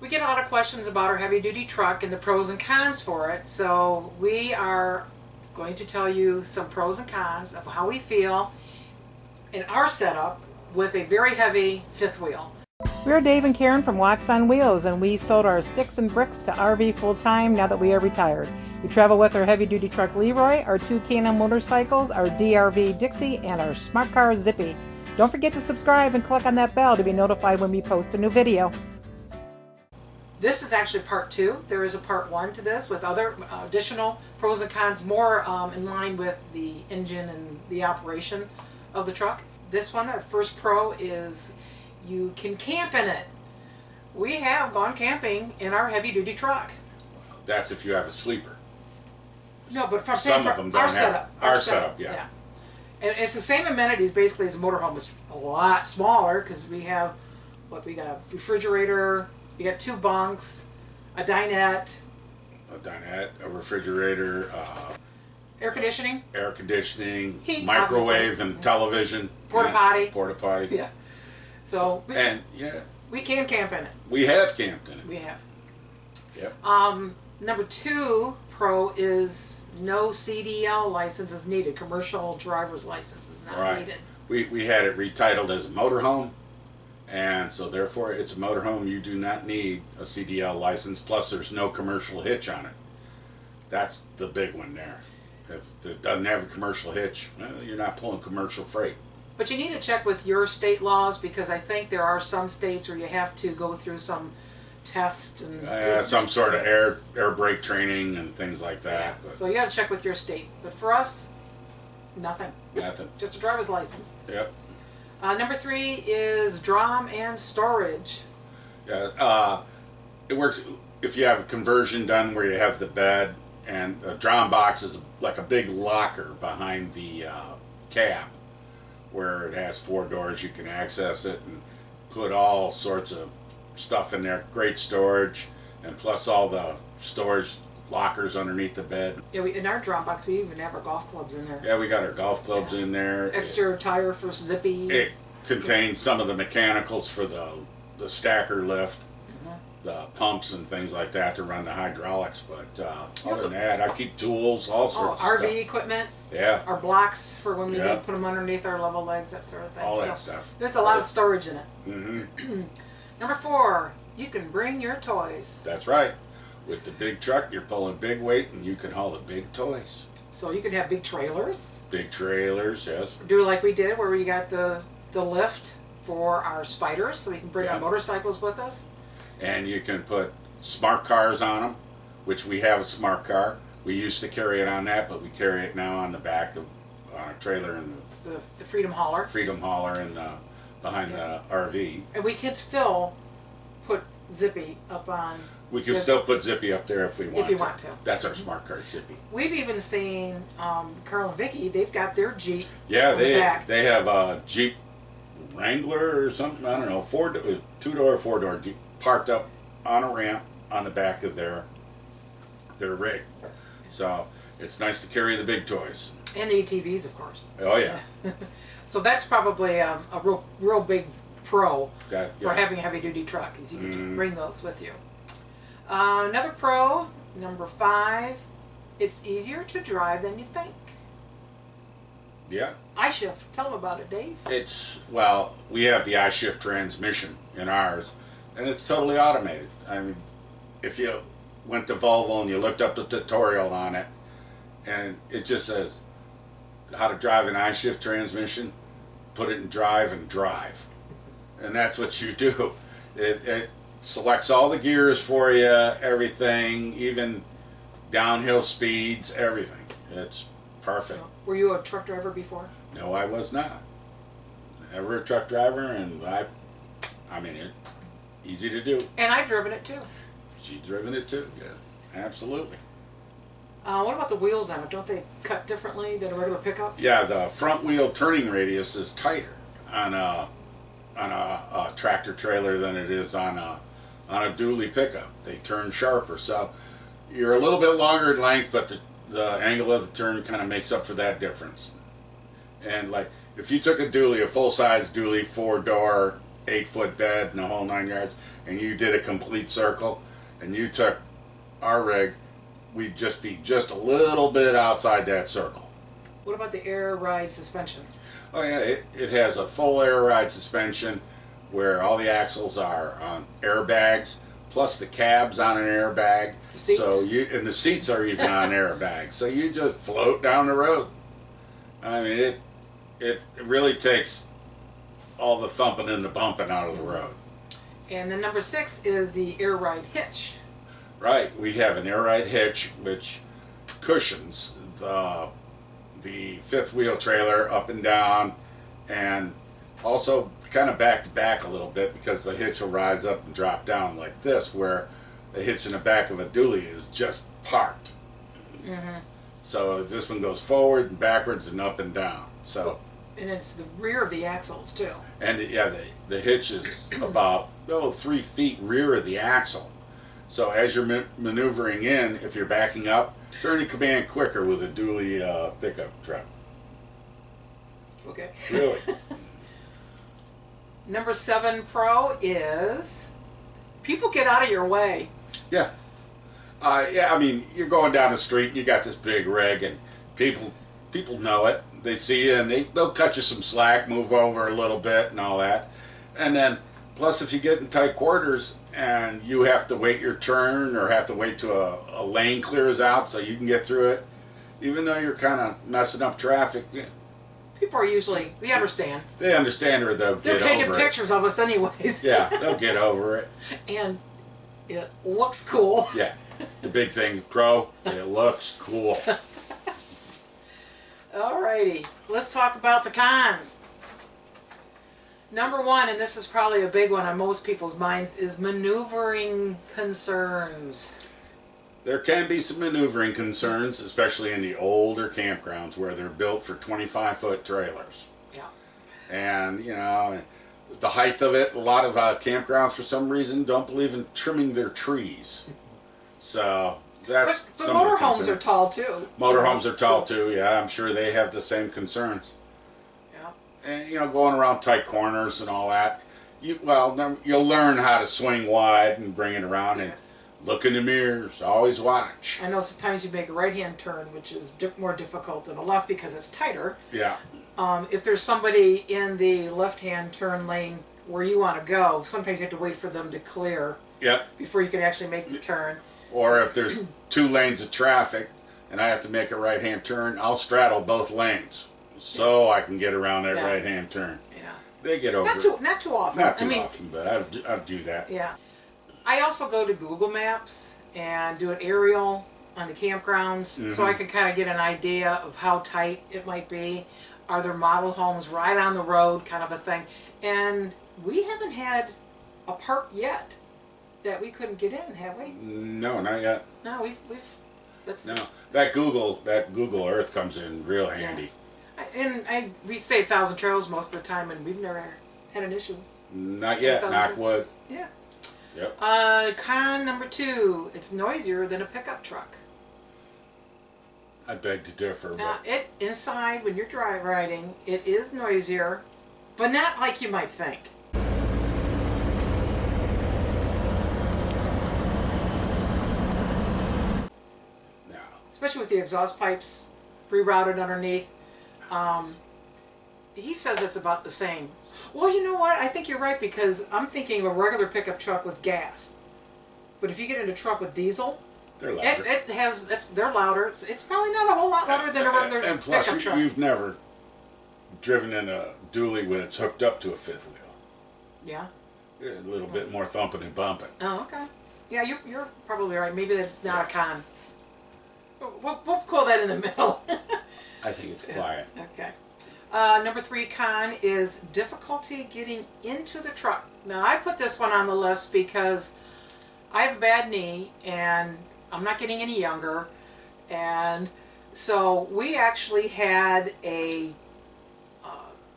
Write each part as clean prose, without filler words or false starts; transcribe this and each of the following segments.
We get a lot of questions about our heavy duty truck and the pros and cons for it, so we are going to tell you some pros and cons of how we feel in our setup with a very heavy fifth wheel. We're Dave and Karen from Wax on Wheels, and we sold our sticks and bricks to RV full time now that we are retired. We travel with our heavy duty truck Leroy, our two K&M motorcycles, our DRV Dixie, and our smart car Zippy. Don't forget to subscribe and click on that bell to be notified when we post a new video. This is actually part 2. There is a part 1 to this with other additional pros and cons, more in line with the engine and the operation of the truck. This one, our first pro, is you can camp in it. We have gone camping in our heavy duty truck. That's if you have a sleeper. No, but from some of them don't our have setup. Our setup, yeah. And it's the same amenities basically as a motorhome. It's a lot smaller because we have we got a refrigerator, we got 2 bunks, a dinette, a refrigerator, air conditioning, heat, microwave, obviously. and television, porta potty. Yeah. So we can camp in it. We have camped in it. We have. Yep. Number 2 pro is no CDL license is needed. Commercial driver's license is not needed. We had it retitled as a motorhome, and so therefore it's a motorhome. You do not need a CDL license. Plus, there's no commercial hitch on it. That's the big one there. If it doesn't have a commercial hitch, well, you're not pulling commercial freight. But you need to check with your state laws, because I think there are some states where you have to go through some test and some sort of air brake training and things like that. Yeah. So you got to check with your state. But for us, nothing. Nothing. Just a driver's license. Yep. Number 3 is drum and storage. Yeah. It works if you have a conversion done where you have the bed, and a drum box is like a big locker behind the cab, where it has 4 doors. You can access it and put all sorts of stuff in there. Great storage, and plus all the storage lockers underneath the bed. Yeah, in our drum box we even have our golf clubs in there. Yeah, we got our golf clubs in there. Extra tire for Zippy. It contains some of the mechanicals for the stacker lift, the pumps and things like that to run the hydraulics. But other than that, I keep tools, all sorts of RV stuff. equipment. Yeah. Our blocks for when we put them underneath our level legs, that sort of thing. All that stuff. There's a lot of storage in it. Mm-hmm. Number 4, you can bring your toys. That's right. With the big truck, you're pulling big weight, and you can haul the big toys. So you can have big trailers. Big trailers, yes. Do like we did, where we got the lift for our Spyders, so we can bring our motorcycles with us. And you can put smart cars on them, which we have a smart car. We used to carry it on that, but we carry it now on the back of our trailer and the Freedom Hauler. Freedom Hauler and behind the RV. And we could still put Zippy up on. We can still put Zippy up there if we want. If you want to. That's our smart car, Zippy. We've even seen Carl and Vicky. They've got their Jeep. Yeah, they have a Jeep Wrangler or something. I don't know, 2-door, 4-door Jeep parked up on a ramp on the back of their rig. So it's nice to carry the big toys. And the ATVs, of course. Oh yeah. So that's probably a real big pro for having a heavy duty truck, is you can bring those with you. Another pro, number 5, it's easier to drive than you think. Yeah. I-shift. Tell them about it, Dave. We have the I-shift transmission in ours, and it's totally automated. I mean, if you went to Volvo and you looked up the tutorial on it, and it just says how to drive an I-shift transmission, put it in drive and drive. And that's what you do. It selects all the gears for you, everything, even downhill speeds, everything. It's perfect. Were you a truck driver before? No, I was not. Never a truck driver, and I mean, it's easy to do. And I've driven it too. She's driven it too, yeah, absolutely. What about the wheels on it? Don't they cut differently than a regular pickup? Yeah, the front wheel turning radius is tighter on a tractor trailer than it is on a dually pickup. They turn sharper, so you're a little bit longer in length, but the angle of the turn kind of makes up for that difference. And like if you took a full-size dually 4-door 8-foot bed and the whole 9 yards, and you did a complete circle, and you took our rig, we'd just be just a little bit outside that circle. What about the air ride suspension? Oh yeah, it has a full air ride suspension where all the axles are on airbags, plus the cab's on an airbag. The seats? So and the seats are even on airbags. So you just float down the road. I mean, it really takes all the thumping and the bumping out of the road. And then number 6 is the air ride hitch. Right, we have an air ride hitch which cushions the fifth wheel trailer up and down, and also kind of back to back a little bit, because the hitch will rise up and drop down like this, where the hitch in the back of a dually is just parked. Mm-hmm. So this one goes forward and backwards and up and down. So, and it's the rear of the axles too. and yeah, the hitch is about 3 feet rear of the axle. So as you're maneuvering in, if you're backing up, turn the command quicker with a dually pickup truck. Okay. Really. Number 7 Pro is people get out of your way. Yeah. Yeah, I mean, you're going down the street and you got this big rig, and people know it. They see you and they'll cut you some slack, move over a little bit and all that. And then, plus if you get in tight quarters and you have to wait your turn or have to wait till a lane clears out so you can get through it, even though you're kind of messing up traffic, People are usually, they understand. they understand, or they'll They're get over it. taking pictures of us anyways. Yeah, they'll get over it. And it looks cool. Yeah. The big thing, Pro, it looks cool. Alrighty, let's talk about the cons. Number 1, and this is probably a big one on most people's minds, is maneuvering concerns. There can be some maneuvering concerns, especially in the older campgrounds where they're built for 25-foot trailers. Yeah. And, you know, the height of it, a lot of campgrounds for some reason don't believe in trimming their trees. So that's But some of the motorhomes concern. are tall too. Motorhomes are tall too, yeah. I'm sure they have the same concerns. Yeah. And, you know, going around tight corners and all that. You'll learn how to swing wide and bring it around, and look in the mirrors. Always watch. I know sometimes you make a right-hand turn, which is more difficult than a left because it's tighter. Yeah. If there's somebody in the left-hand turn lane where you want to go, sometimes you have to wait for them to clear Yeah. before you can actually make the turn. Or if there's 2 lanes of traffic and I have to make a right-hand turn, I'll straddle both lanes so I can get around that right-hand turn. Yeah. They get over Not it. too often. Not too often, but I'd do that. Yeah. I also go to Google Maps and do an aerial on the campgrounds, so I can kind of get an idea of how tight it might be. Are there model homes right on the road, kind of a thing. And we haven't had a park yet that we couldn't get in, have we? No, not yet. No, we've that's, No, that Google Earth comes in real handy. we say 1,000 trails most of the time, and we've never had an issue. Not yet. Knock wood. Yeah. Yep. Con number 2, it's noisier than a pickup truck. I beg to differ, but It inside when you're riding, it is noisier, but not like you might think. no. Especially with the exhaust pipes rerouted underneath. He says it's about the same. Well, you know what? I think you're right, because I'm thinking of a regular pickup truck with gas. But if you get in a truck with diesel, They're louder. they're louder. It's probably not a whole lot louder than a regular And plus, pickup truck. you've never driven in a dually when it's hooked up to a fifth wheel. Yeah. A little bit more thumping and bumping. Oh, okay. Yeah, you're probably right. Maybe that's not a con. We'll call that in the middle. I think it's quiet. Okay. Number 3 con is difficulty getting into the truck. Now, I put this one on the list because I have a bad knee and I'm not getting any younger. And so we actually had a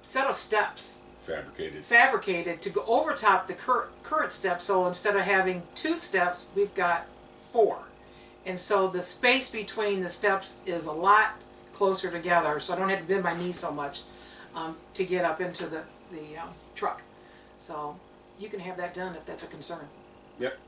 set of steps fabricated to go over top the current steps. So instead of having 2 steps, we've got 4. And so the space between the steps is a lot closer together, so I don't have to bend my knee so much to get up into the truck. So you can have that done if that's a concern. Yep.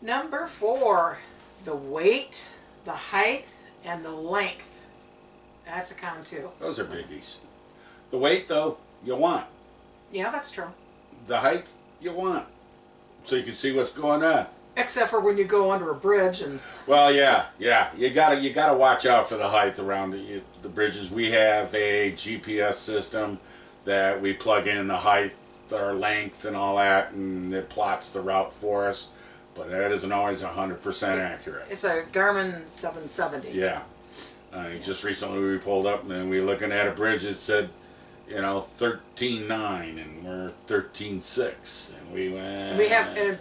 Number 4, the weight, the height, and the length. That's a con too. Those are biggies. The weight, though, you want. Yeah, that's true. The height, you want. So you can see what's going on. Except for when you go under a bridge and... Well, yeah. You gotta watch out for the height around the bridges. We have a GPS system that we plug in the height, our length, and all that, and it plots the route for us. But that isn't always 100% accurate. It's a Garmin 770. Yeah. Just recently we pulled up and we were looking at a bridge that said, 13.9, and we're 13.6, and we went. We have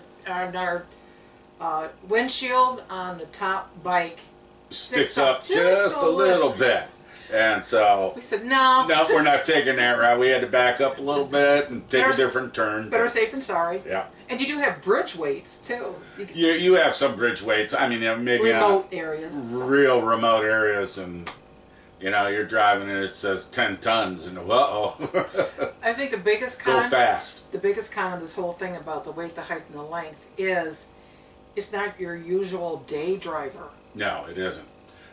our windshield on the top bike sticks up just a little bit, and so we said no, we're not taking that route. We had to back up a little bit and take a different turn. Better safe than sorry. Yeah. And you do have bridge weights too. You have some bridge weights. I mean, maybe remote areas, real remote areas, and you're driving and it says 10 tons, and I think the biggest con. Go fast. The biggest con of this whole thing about the weight, the height, and the length is it's not your usual day driver. No, it isn't.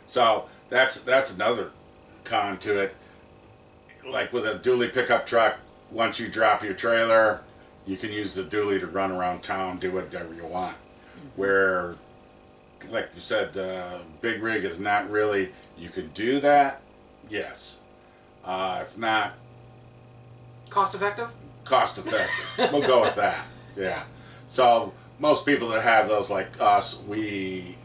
So that's another con to it. Like with a dually pickup truck, once you drop your trailer, you can use the dually to run around town, do whatever you want. Where, like you said, big rig is not really. You can do that, yes. It's not cost effective. Cost effective. We'll go with that. Yeah. So most people that have those, like us, we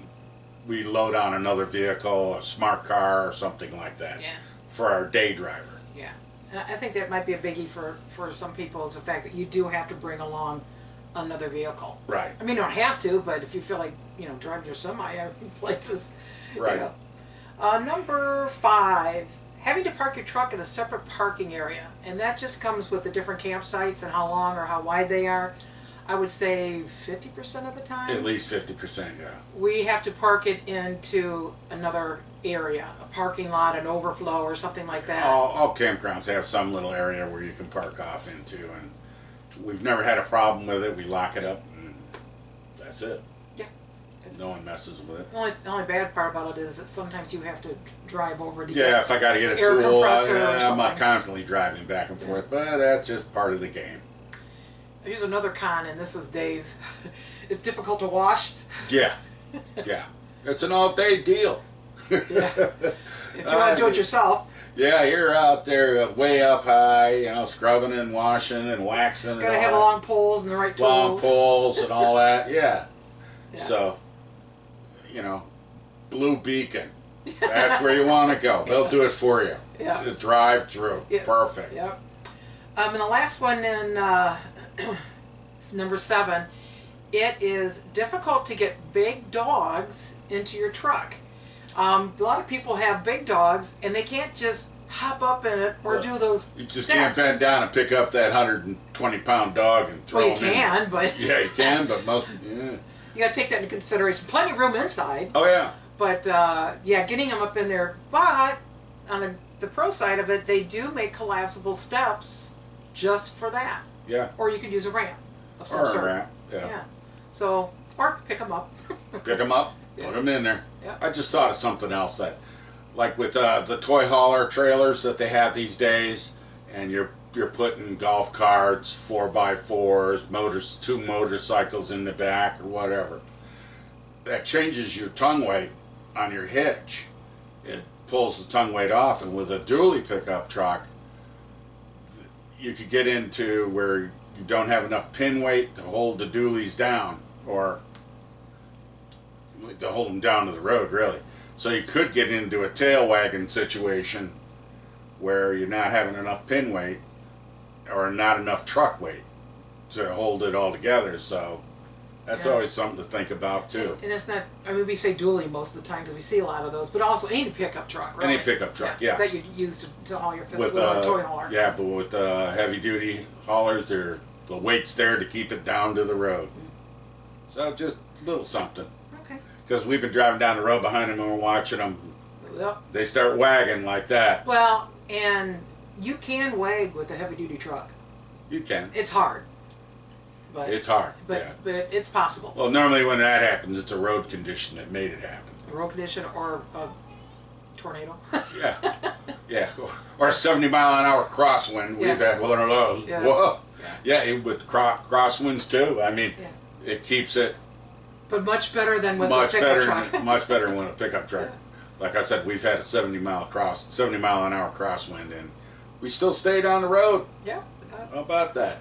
load on another vehicle, a smart car or something like that, for our day driver. Yeah, and I think that might be a biggie for some people, is the fact that you do have to bring along another vehicle. Right. I mean, you don't have to, but if you feel like driving your semi places. Right. Number 5, having to park your truck in a separate parking area, and that just comes with the different campsites and how long or how wide they are. I would say 50% of the time. At least 50%, yeah. We have to park it into another area, a parking lot, an overflow, or something like that. All campgrounds have some little area where you can park off into, and we've never had a problem with it. We lock it up, and that's it. Yeah. No one messes with it. The only bad part about it is that sometimes you have to drive over to get if I got to get a air tool, compressor or I'm something. not constantly driving back and forth, but that's just part of the game. Here's another con, and this was Dave's. It's difficult to wash. Yeah. It's an all-day deal. Yeah. If you want to do it yourself. Yeah, you're out there way up high, scrubbing and washing and waxing. Gotta have long poles and the right tools. Long poles and all that, yeah. So, Blue Beacon. That's where you want to go. They'll do it for you. Yeah. To drive through. Yeah. Perfect. Yep. And the last one in number 7, it is difficult to get big dogs into your truck. A lot of people have big dogs and they can't just hop up in it or do those You just steps. can't bend down and pick up that 120-pound dog and throw Well, him you can, but Yeah, you can, but most. Yeah. you got to take that into consideration. Plenty of room inside. Oh yeah. But getting them up in there. But on the pro side of it, they do make collapsible steps just for that. Yeah. Or you could use a ramp of some Or sort. a ramp. Yeah. So, or pick them up. Pick them up, put them in there. Yeah. I just thought of something else that, like with the toy hauler trailers that they have these days, and you're putting golf carts, 4x4s, two motorcycles in the back or whatever. That changes your tongue weight on your hitch. It pulls the tongue weight off, and with a dually pickup truck, you could get into where you don't have enough pin weight to hold the dualies down, or to hold them down to the road, really. So you could get into a tail wagon situation where you're not having enough pin weight or not enough truck weight to hold it all together. So that's always something to think about too. And it's not, I mean, we say dually most of the time because we see a lot of those, but also any pickup truck, right? Any pickup truck, yeah. That you use to haul your With a toy hauler. Yeah, but with heavy duty haulers, the weight's there to keep it down to the road. So just a little something. Okay. Because we've been driving down the road behind them and we're watching them. Yep. They start wagging like that. Well, and you can wag with a heavy duty truck. You can. It's hard. But It's hard. But Yeah. but it's possible. Well, normally when that happens, it's a road condition that made it happen. A road condition or a tornado. Yeah, yeah, or a 70-mile-an-hour crosswind. We've Yeah. had one of those. Yeah. Whoa, Yeah. yeah, with crosswinds too. I mean, Yeah. it keeps it But much better than with much a pickup better, truck. much better than a pickup truck. Like I said, we've had a 70-mile-an-hour crosswind, and we still stayed on the road. Yeah. How about that?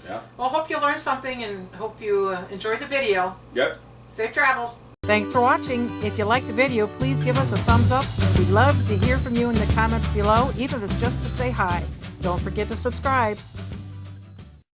Yeah. Well, hope you learned something and hope you enjoyed the video. Yep. Safe travels. Thanks for watching. If you liked the video, please give us a thumbs up. We'd love to hear from you in the comments below, even if it's just to say hi. Don't forget to subscribe.